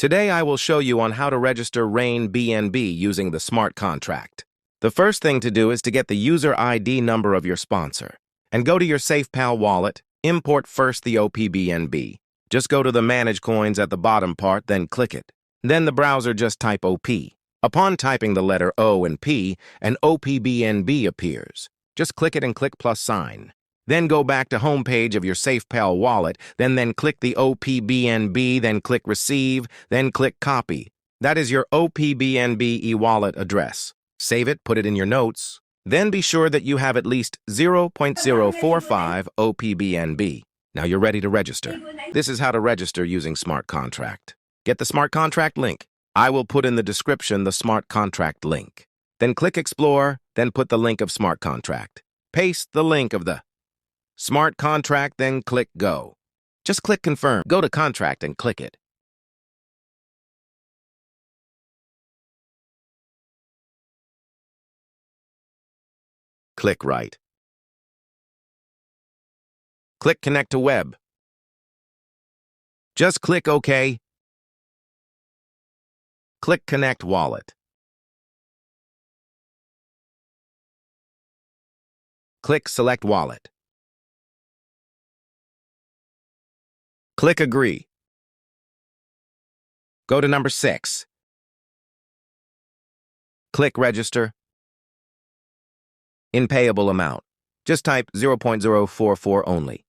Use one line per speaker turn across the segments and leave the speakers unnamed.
Today I will show you on how to register Rain BNB using the smart contract. The first thing to do is to get the user ID number of your sponsor and go to your SafePal wallet, import first the OPBNB. Just go to the Manage Coins at the bottom part, then click it. Then the browser just type OP. Upon typing the letter O and P, an OPBNB appears. Just click it and click plus sign. Then go back to home page of your SafePal wallet, then click the OPBNB, then click Receive, then click Copy. That is your OPBNB e-wallet address. Save it, put it in your notes. Then be sure that you have at least 0.045 OPBNB. Now you're ready to register. This is how to register using Smart Contract. Get the Smart Contract link. I will put in the description the Smart Contract link. Then click Explore, then put the link of Smart Contract. Paste the link of the Smart Contract, then click Go. Just click Confirm. Go to Contract and click it. Click Right. Click Connect to Web. Just click OK. Click Connect Wallet. Click Select Wallet. Click Agree. Go to number 6. Click Register. In payable amount, just type 0.044 only.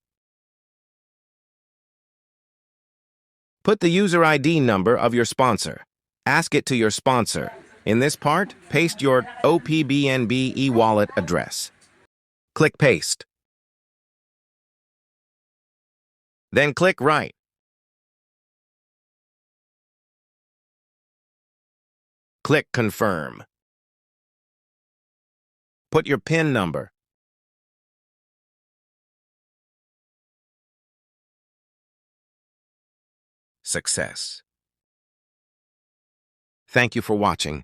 Put the user ID number of your sponsor. Ask it to your sponsor. In this part, paste your OPBNB e-wallet address. Click Paste. Then click Right. Click Confirm. Put your PIN number. Success. Thank you for watching.